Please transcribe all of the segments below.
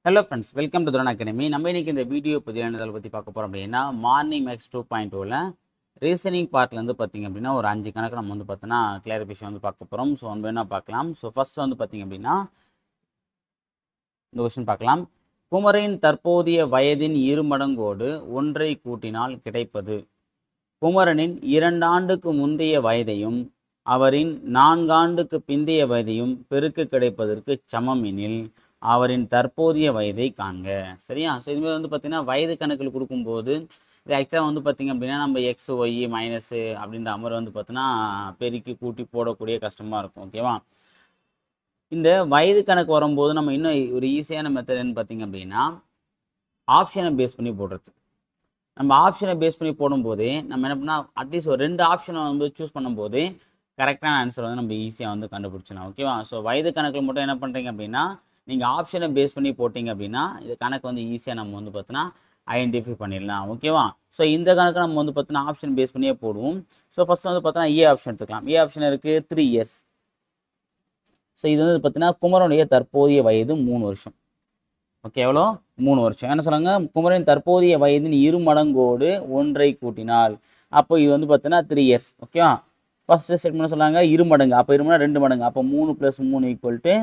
Hello friends, welcome to துரன் academy. நம்ம இன்னைக்கு இந்த வீடியோ பதிலானதை பற்றி பார்க்க போகிறோம் அப்படின்னா, மார்னிங் மேக்ஸ் 2.0ல் ரீசனிங் பார்ட்லேருந்து பார்த்தீங்க அப்படின்னா ஒரு 5 கணக்கு நம்ம வந்து பார்த்தோன்னா கிளாரிஃபிகேஷன் வந்து பார்க்க போகிறோம். ஸோ ஒன்று வேணால் பார்க்கலாம். ஸோ ஃபர்ஸ்ட் வந்து பார்த்தீங்க அப்படின்னா இந்த கொஸ்டின் பார்க்கலாம். குமரின் தற்போதைய வயதின் 2 மடங்கோடு 1ஐ கூட்டினால் கிடைப்பது. குமரனின் 2 ஆண்டுக்கு முந்தைய வயதையும் அவரின் 4 ஆண்டுக்கு பிந்தைய வயதையும் பெருக்கு கிடைப்பதற்கு சமம் எனில் அவரின் தற்போதைய வயதை காண்க. சரியா? ஸோ இதுமாதிரி வந்து பார்த்தீங்கன்னா வயது கணக்கில் கொடுக்கும்போது இது ஆக்சுவலாக வந்து பார்த்திங்க அப்படின்னா நம்ம எக்ஸ் ஒய் மைனஸு அப்படின்ற மாதிரி வந்து பார்த்தோன்னா பெருக்கி கூட்டி போடக்கூடிய கஷ்டமாக இருக்கும். ஓகேவா? இந்த வயது கணக்கு வரும்போது நம்ம இன்னும் ஒரு ஈஸியான மெத்தட்னு பார்த்திங்க அப்படின்னா ஆப்ஷனை பேஸ் பண்ணி போடுறது. நம்ம ஆப்ஷனை பேஸ் பண்ணி போடும்போதே நம்ம என்ன பண்ணால் அட்லீஸ்ட் ஒரு 2 ஆப்ஷனை வந்து சூஸ் பண்ணும்போது கரெக்டான ஆன்சர் வந்து நம்ம ஈஸியாக வந்து கண்டுபிடிச்சிடலாம். ஓகேவா? ஸோ வயது கணக்கில் மட்டும் என்ன பண்ணுறீங்க அப்படின்னா நீங்கள் ஆப்ஷனை பேஸ் பண்ணி போட்டிங்க அப்படின்னா இது கணக்கு வந்து ஈஸியாக நம்ம வந்து பார்த்தோன்னா ஐடென்டிஃபை பண்ணிடலாம். ஓகேவா? ஸோ இந்த கணக்கு நம்ம வந்து பார்த்தோன்னா ஆப்ஷன் பேஸ் பண்ணியே போடுவோம். ஸோ ஃபஸ்ட் வந்து பார்த்தோன்னா ஏ ஆப்ஷன் எடுத்துக்கலாம். ஏ ஆப்ஷன் இருக்குது 3 இயர்ஸ். ஸோ இது வந்து பார்த்தீங்கன்னா குமரனுடைய தற்போதைய வயது 3 வருஷம். ஓகே, எவ்வளோ? 3 வருஷம். என்ன சொல்கிறாங்க? குமரனின் தற்போதைய வயதின் 2 மடங்கோடு 1ஐ கூட்டினால் அப்போ இது வந்து பார்த்தீங்கன்னா 3 இயர்ஸ். ஓகேவா? ஃபஸ்ட்டு ஸ்டேட்மெண்ட் சொன்னாங்க 2 மடங்கு. அப்போ 2 2 மடங்கு. அப்போ 3 + 3 =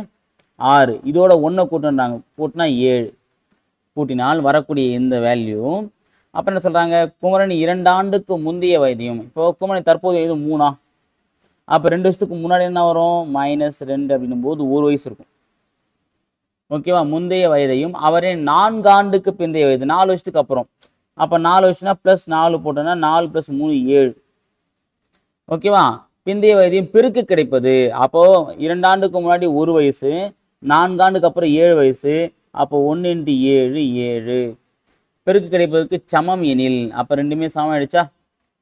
6. இதோட 1 கூட்டுன்றாங்க. கூட்டினா 7. கூட்டினால் வரக்கூடிய இந்த வேல்யூ. அப்போ என்ன சொல்கிறாங்க? குமரன் 2 ஆண்டுக்கு முந்தைய வயதையும். இப்போ குமரன் தற்போதைய வயது 3ஆ? அப்போ 2 வருஷத்துக்கு முன்னாடி என்ன வரும்? -2 அப்படின்னும் போது 1 வயசு இருக்கும். ஓகேவா? முந்தைய வயதையும் அவரின் 4 ஆண்டுக்கு பிந்தைய வயது 4 வருஷத்துக்கு அப்புறம். அப்போ 4 வருஷம்னா +4 போட்டோன்னா 4 + 3 7. ஓகேவா? பிந்தைய வயதையும் பெருக்கு கிடைப்பது. அப்போது 2 ஆண்டுக்கு முன்னாடி 1 வயசு, 4 ஆண்டுக்கு அப்புறம் 7 வயசு. அப்போ 1 × 7 7. பெருக்கு கிடைப்பதற்கு சமம் எனில் அப்போ ரெண்டுமே சமம் ஆயிடுச்சா?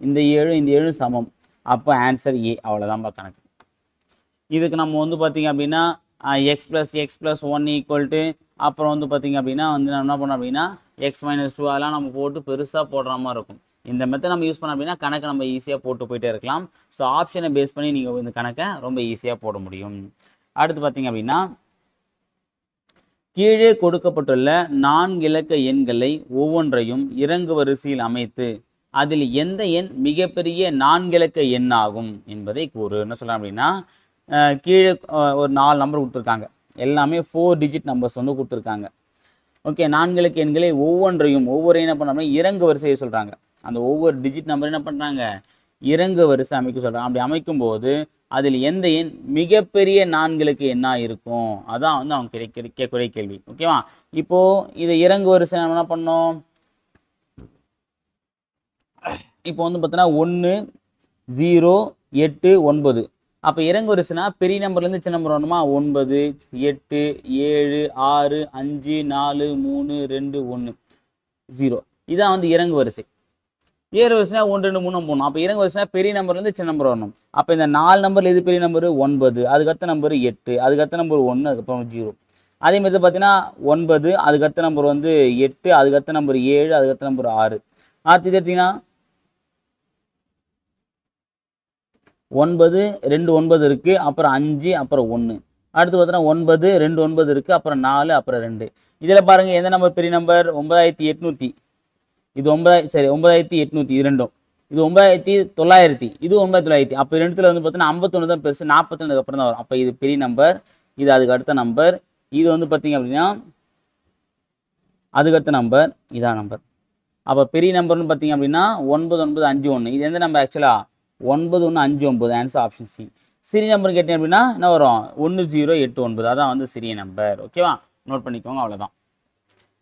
இந்த 7 இந்த 7 சமம். அப்போ ஆன்சர் ஏ. அவ்வளோதான்ப்பா கணக்கு. இதுக்கு நம்ம வந்து பார்த்திங்க அப்படின்னா x + 1 அப்புறம் வந்து பார்த்திங்க அப்படின்னா வந்து நம்ம என்ன பண்ணோம் அப்படின்னா x - 2 அதெல்லாம் நம்ம போட்டு பெருசாக போடுற மாதிரி இருக்கும். இந்த மெத்தட் நம்ம யூஸ் பண்ணோம் அப்படின்னா கணக்கை நம்ம ஈஸியாக போட்டு போயிட்டே இருக்கலாம். ஸோ ஆப்ஷனை பேஸ் பண்ணி நீங்கள் இந்த கணக்கை ரொம்ப ஈஸியாக போட முடியும். அடுத்து பார்த்திங்க அப்படின்னா கீழே கொடுக்கப்பட்டுள்ள 4 இலக்க எண்களை ஒவ்வொன்றையும் இறங்கு வரிசையில் அமைத்து அதில் எந்த எண் மிகப்பெரிய 4 இலக்க எண்ணாகும் என்பதை கூறு. என்ன சொல்லலாம் அப்படின்னா கீழே ஒரு 4 நம்பர் கொடுத்துருக்காங்க. எல்லாமே 4 டிஜிட் நம்பர்ஸ் வந்து கொடுத்துருக்காங்க. ஓகே, 4 இலக்க எண்களை ஒவ்வொரு என்ன பண்ணோம்னா இறங்கு வரிசையை சொல்கிறாங்க. அந்த ஒவ்வொரு டிஜிட் நம்பர் என்ன பண்ணுறாங்க? இறங்கு வரிசை அமைக்க சொல்கிறாங்க. அப்படி அமைக்கும்போது அதில் எந்த எண் மிகப்பெரிய 4 இலக்க எண்ணாக இருக்கும்? அதான் வந்து அவங்க கேட்கக்கூடிய கேள்வி. ஓகேவா? இப்போது இதை இறங்கு வரிசை நம்ம என்ன பண்ணோம்? இப்போ வந்து பார்த்தோன்னா 1 0 8 9. அப்போ இறங்கு வரிசைனா பெரிய நம்பர்லேருந்து சின்ன நம்பர் வரணுமா? 9 8 7 6 5 4 3 2 1 0. இதான் வந்து இறங்கு வரிசை. ஏறு வரிசைனா 1 2 3 போகணும். அப்போ இறங்கு வரிசைனா பெரிய நம்பர்லேருந்து சின்ன நம்பர் வரணும். அப்போ இந்த 4 நம்பரில் எது பெரிய நம்பர்? 9. அதுக்கடுத்த நம்பர் 8. அதுக்கடுத்த நம்பர் 1. அதுக்கப்புறம் 0. அதே மாதிரி பார்த்தீங்கன்னா 9. அதுக்கடுத்த நம்பர் வந்து 8. அதுக்கடுத்த நம்பர் 7. அதுக்கடுத்த நம்பர் 6. அடுத்து எடுத்தீங்கன்னா 9 2 9 இருக்குது. அப்புறம் 5 அப்புறம் 1. அடுத்து பார்த்தீங்கன்னா 9 2 9 இருக்குது. அப்புறம் 4 அப்புறம் 2. இதில் பாருங்கள் எந்த நம்பர் பெரிய நம்பர்? 9800. இது 9800. இது ரெண்டும். இது 9900. இது 9900. அப்போ ரெண்டுத்தில் வந்து பார்த்தீங்கன்னா 51 தான் பெருசு. 42 அப்புறம் தான் வரும். அப்போ இது பெரிய நம்பர். இது அதுக்கு அடுத்த நம்பர். இது வந்து பார்த்தீங்க அப்படின்னா அதுக்கு அடுத்த நம்பர். இதான் நம்பர். அப்போ பெரிய நம்பர்னு பார்த்தீங்க அப்படின்னா 9951. இது எந்த நம்பர் ஆக்சுவலாக? 9159. Answer option C. சிறிய நம்பர் கேட்டீங்க அப்படின்னா என்ன வரும்? 1089. அதான் வந்து சிறிய நம்பர். ஓகேவா? நோட் பண்ணிக்கோங்க. அவ்வளோதான்.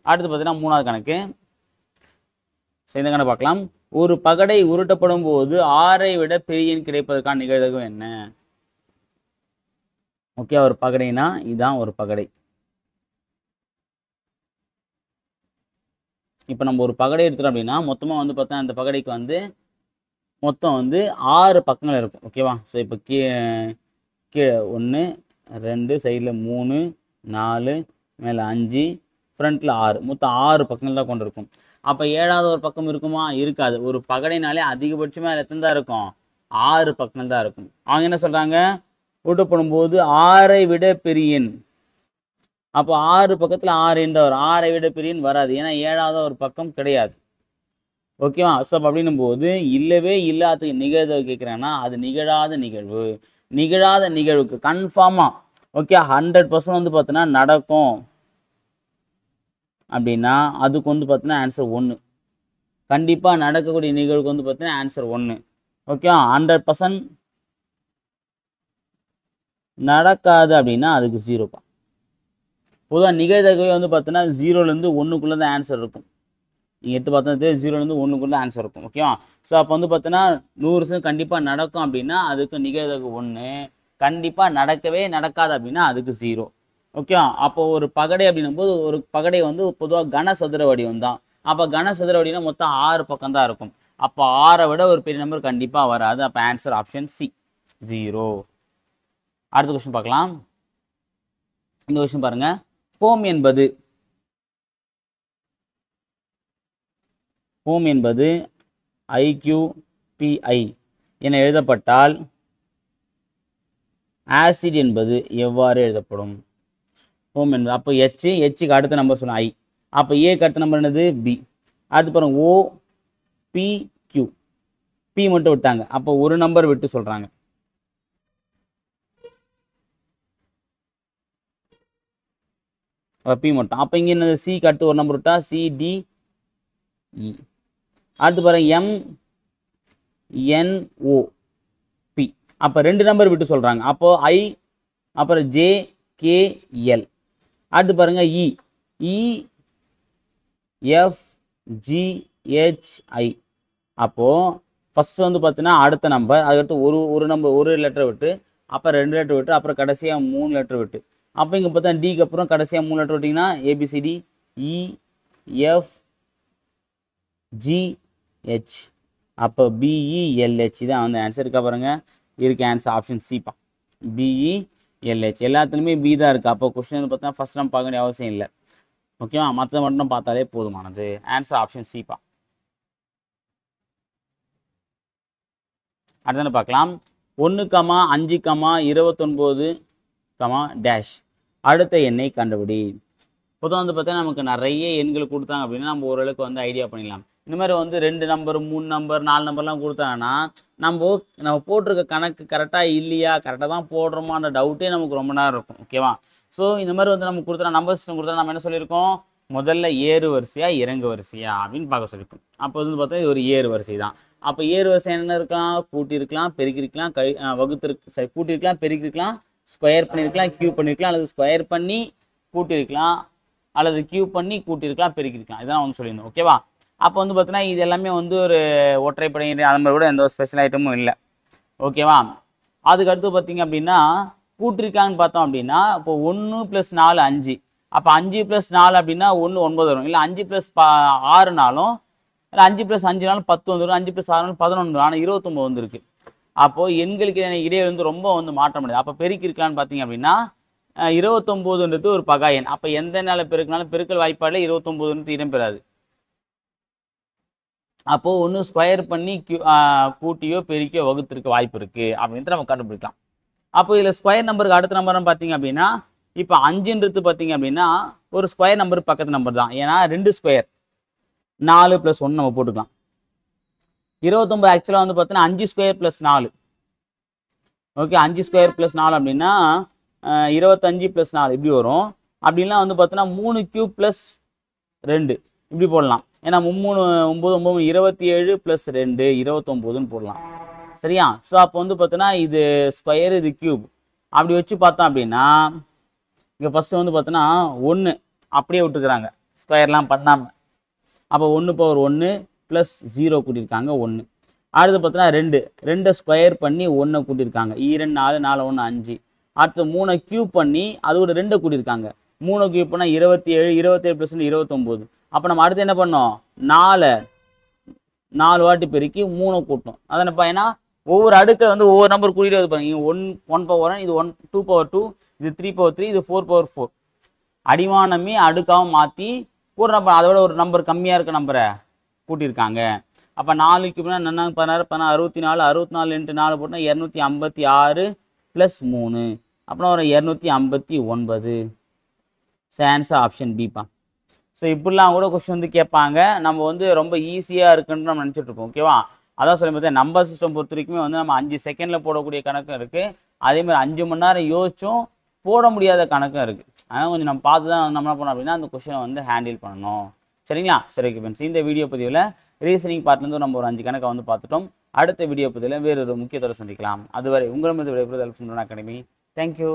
அடுத்து பார்த்தீங்கன்னா 3வது கணக்கு. இந்த கணக்கு பார்க்கலாம். ஒரு பகடை உருட்டப்படும் போது 6ஐ விட பெரிய எண் கிடைப்பதற்கான நிகழ்தகவு என்ன? ஓகே, ஒரு பகடைனா இதுதான் ஒரு பகடை. இப்போ நம்ம ஒரு பகடை எடுத்துட்டோம் அப்படின்னா மொத்தமாக வந்து பார்த்தா அந்த பகடைக்கு வந்து மொத்தம் வந்து 6 பக்கங்கள் இருக்கும். ஓகேவா? ஸோ இப்போ கீழே 1 2 சைடில் 3 4 மேலே 5 ஃப்ரண்ட்டில் 6. மொத்தம் 6 பக்கங்கள் தான் கொண்டு இருக்கும். அப்போ 7வது ஒரு பக்கம் இருக்குமா? இருக்காது. ஒரு பகடைனாலே அதிகபட்சமாக அதில் எத்தனை தான் இருக்கும்? 6 பக்கங்கள் தான் இருக்கும். அவங்க என்ன சொல்கிறாங்க? உருட்டப்படும் போது 6ஐ விட பெரிய எண் அப்போ 6 பக்கத்தில் 6 எண் தான் வரும். 6ஐ விட பெரிய எண் வராது. ஏன்னா 7வது ஒரு பக்கம் கிடையாது. ஓகேவா? ஸோ அப்போ அப்படின்னும் போது இல்லவே இல்லாததுக்கு நிகழ்தகவு கேட்குறாங்கன்னா அது நிகழாத நிகழ்வு. நிகழாத நிகழ்வுக்கு கன்ஃபார்மாக ஓகே 100% வந்து பார்த்தீங்கன்னா நடக்கும் அப்படின்னா அதுக்கு வந்து பார்த்தீங்கன்னா ஆன்சர் 1. கண்டிப்பாக நடக்கக்கூடிய நிகழ்வுக்கு வந்து பார்த்தீங்கன்னா ஆன்சர் 1. ஓகே 100% நடக்காது அப்படின்னா அதுக்கு 0. பொதுவாக நிகழ்தகவே வந்து பார்த்தீங்கன்னா 0லேருந்து 1க்குள்ளே தான் ஆன்சர் இருக்கும். நீங்கள் எடுத்து பார்த்தா 0லேருந்து 1க்குள்ளே ஆன்சர் இருக்கும். ஓகேவா? ஸோ அப்போ வந்து பார்த்தீங்கன்னா 100% கண்டிப்பாக நடக்கும் அப்படின்னா அதுக்கு நிகழ்தகவு 1. கண்டிப்பாக நடக்கவே நடக்காது அப்படின்னா அதுக்கு 0. ஓகேவா? அப்போ ஒரு பகடை அப்படின்னும் போது ஒரு பகடை வந்து பொதுவாக கனசதுர வடிவம் தான். அப்போ கனசதுர வடிவம்னா மொத்தம் 6 பக்கம் தான் இருக்கும். அப்போ 6ஐ விட ஒரு பெரிய நம்பர் கண்டிப்பாக வராது. அப்போ ஆன்சர் ஆப்ஷன் சி 0. அடுத்த கொஸ்டின் பார்க்கலாம். இந்த கொஸ்டின் பாருங்க. ஃபோம் என்பது IQPI என எழுதப்பட்டால் ஆசிட் என்பது எவ்வாறு எழுதப்படும்? ஃபோம் என்பது அப்போ ஹெச்சுக்கு அடுத்த நம்பர் சொன்ன I. அப்போ ஏக்கு அடுத்த நம்பர் என்னது பி. அடுத்து பாருங்க OPQ. பி மட்டும் விட்டாங்க. அப்போ ஒரு நம்பர் விட்டு சொல்றாங்க. பி மட்டும். அப்போ இங்கே என்னது சிக்கு அடுத்து ஒரு நம்பர் விட்டா CDE. அடுத்து பாருங்க MNOP. அப்போ 2 நம்பர் விட்டு சொல்றாங்க. அப்போ I அப்புறம் JKL. அடுத்து பாருங்க EFGHI. அப்போ ஃபர்ஸ்ட் வந்து பார்த்தீங்கன்னா அடுத்த நம்பர் அதுக்கடுத்து ஒரு நம்பர் ஒரு லெட்டர் விட்டு அப்புறம் 2 லெட்டர் விட்டு அப்புறம் கடைசியாக 3 லெட்டர் விட்டு. அப்போ இங்கே பார்த்தா டிக்கு அப்புறம் கடைசியாக 3 லெட்டர் விட்டிங்கன்னா ABCD EFGH. அப்போ BELH தான் வந்து ஆன்சர் இருக்கா பாருங்க. இருக்கு ஆன்சர் ஆப்ஷன் சிப்பா BELH. எல்லாத்துலேயுமே பி தான் இருக்குது. அப்போ கொஸ்டின் வந்து பார்த்தா ஃபர்ஸ்ட் நம்ம பார்க்க வேண்டிய அவசியம் இல்லை. ஓகேவா? மற்ற மட்டும் பார்த்தாலே போதுமானது. ஆன்சர் ஆப்ஷன் சிப்பா. அடுத்து பார்க்கலாம். 1, 5, 29, டேஷ் அடுத்த எண்ணை கண்டுபிடி. பொதுவாக வந்து பார்த்தா நமக்கு நிறைய எண்கள் கொடுத்தாங்க அப்படின்னா நம்ம ஓரளவுக்கு வந்து ஐடியா பண்ணிடலாம். இந்த மாதிரி வந்து 2 நம்பர் 3 நம்பர் 4 நம்பர்லாம் கொடுத்தாங்கன்னா நம்ம போட்டிருக்க கணக்கு கரெக்டாக இல்லையா கரெக்டாக தான் போடுறோமான்ற டவுட்டே நமக்கு ரொம்ப நேரம் இருக்கும். ஓகேவா? ஸோ இந்த மாதிரி வந்து நம்ம கொடுத்தா நம்பர் சிஸ்டம் கொடுத்தா நம்ம என்ன சொல்லியிருக்கோம்? முதல்ல ஏறு வரிசையா இறங்கு வரிசையா அப்படின்னு பார்க்க சொல்லியிருக்கோம். அப்போ வந்து பார்த்தா இது ஒரு ஏறு வரிசை தான். அப்போ ஏறு வரிசை என்ன இருக்கலாம்? கூட்டியிருக்கலாம், பெருக்கிருக்கலாம், கூட்டியிருக்கலாம், பெருக்கிருக்கலாம், ஸ்கொயர் பண்ணியிருக்கலாம், கியூப் பண்ணியிருக்கலாம், அல்லது ஸ்கொயர் பண்ணி கூட்டியிருக்கலாம், அல்லது கியூப் பண்ணி கூட்டியிருக்கலாம், பெருக்கிருக்கலாம். இதான் வந்து சொல்லியிருந்தோம். ஓகேவா? அப்போ வந்து பார்த்தீங்கன்னா இது எல்லாமே வந்து ஒரு ஒற்றைப்படை அந்த மாதிரி கூட எந்த ஒரு ஸ்பெஷல் ஐட்டமும் இல்லை. ஓகேவா? அதுக்கு அடுத்து பார்த்தீங்க அப்படின்னா கூட்டிருக்காங்கன்னு பார்த்தோம் அப்படின்னா இப்போ 1 + 4 5. அப்போ 5 + 4 அப்படின்னா 1 9 வரும். இல்லை 5 + 6னாலும் இல்லை 5 + 5னாலும் 10 வந்துடும். 5 + 6னாலும் 11 வந்துடும். ஆனால் 29 வந்துருக்கு. அப்போது எண்களுக்கு இடையே வந்து ரொம்ப வந்து மாற்றம் முடியாது. அப்போ பெருக்கி இருக்கலான்னு பார்த்தீங்க அப்படின்னா 29ன்றது ஒரு பகா எண். அப்போ எந்த நாள் பெருக்கினாலும் பெருக்கல் வாய்ப்பாடில் 29ன்றது இடம்பெறாது. அப்போது ஒன்று ஸ்கொயர் பண்ணி கூட்டியோ பெருக்கியோ வகுத்திருக்க வாய்ப்பு இருக்குது அப்படின்ட்டு நம்ம கண்டுபிடிக்கலாம். அப்போ இதில் ஸ்கொயர் நம்பருக்கு அடுத்த நம்பர்னு பார்த்தீங்க அப்படின்னா இப்போ 5ன்றது பார்த்தீங்க அப்படின்னா ஒரு ஸ்கொயர் நம்பர் பக்கத்து நம்பர் தான். ஏன்னா 2 ஸ்கொயர் 4 + 1 நம்ம போட்டுக்கலாம். 29 ஆக்சுவலாக வந்து பார்த்தீங்கன்னா 5 ஸ்கொயர் + 4. ஓகே 5 ஸ்கொயர் + 4 அப்படின்னா 25 + 4 இப்படி வரும். அப்படின்லாம் வந்து பார்த்தீங்கன்னா 3 கியூப் + 2 இப்படி போடலாம். ஏன்னா 3 9 9 27 + 2 29ன்னு போடலாம். சரியா? ஸோ அப்போ வந்து பார்த்தீங்கன்னா இது ஸ்கொயர் இது கியூப் அப்படி வச்சு பார்த்தோம் அப்படின்னா இங்கே ஃபஸ்ட்டு வந்து பார்த்தோன்னா 1 அப்படியே விட்டுக்கிறாங்க ஸ்கொயர்லாம் பண்ணாமல். அப்போ 1/1 + 0 கூட்டியிருக்காங்க 1. அடுத்து பார்த்தோன்னா 2 ஸ்கொயர் பண்ணி 1 கூட்டியிருக்காங்க. 2 4 4 1 5. அடுத்து 3 கியூப் பண்ணி அதோட 2 கூட்டியிருக்காங்க. 3 கியூப் பண்ணால் 27 27 + 1 29. அப்போ நம்ம அடுத்து என்ன பண்ணோம்? 4 வாட்டி பெருக்கி 3 கூட்டணும். அதானப்பா. ஏன்னா ஒவ்வொரு அடுக்கில் வந்து ஒவ்வொரு நம்பர் கூட்டிகிட்டே வந்து பாருங்க. 1/1 இது 2/2 இது 3/3 இது 4/4. அடிமானமே அடுக்காகவும் மாற்றி கூடுறப்ப அதோட ஒரு நம்பர் கம்மியாக இருக்க நம்பரை கூட்டியிருக்காங்க. அப்போ 4 கியூப்னா 16 16 64 64 × 4 போட்டால் 256 + 3 அப்புறம் ஒரு 259. ஸோ ஆன்சர் ஆப்ஷன் பிப்பா. ஸோ இப்படிலாம் கூட கொஸ்டின் வந்து கேட்பாங்க. நம்ம வந்து ரொம்ப ஈஸியாக இருக்குன்னு நம்ம நினச்சிட்டு இருப்போம். ஓகேவா? அதான் சொல்லி பார்த்தா நம்பர் சிஸ்டம் பொறுத்த வரைக்குமே வந்து நம்ம 5 செகண்டில் போடக்கூடிய கணக்கும் இருக்குது. அதேமாதிரி 5 மணி நேரம் யோசிச்சும் போட முடியாத கணக்கும் இருக்குது. அதனால் கொஞ்சம் நம்ம பார்த்து தான் நம்ம என்ன பண்ணோம் அப்படின்னா அந்த கொஸ்டினை வந்து ஹேண்டில் பண்ணணும். சரிங்களா? சரி ஓகே ஃப்ரெண்ட்ஸ், இந்த வீடியோ பதிவில் ரீசனிங் பார்ட்லேருந்து நம்ம ஒரு 5 கணக்கை வந்து பார்த்துட்டோம். அடுத்த வீடியோ பதிவில் வேறு ஒரு முக்கியத்தோடு சந்திக்கலாம். அதுவரை உங்களிடமிருந்து விடைபெறுவது அல்ஃபுன் அகாடமி. தேங்க்யூ.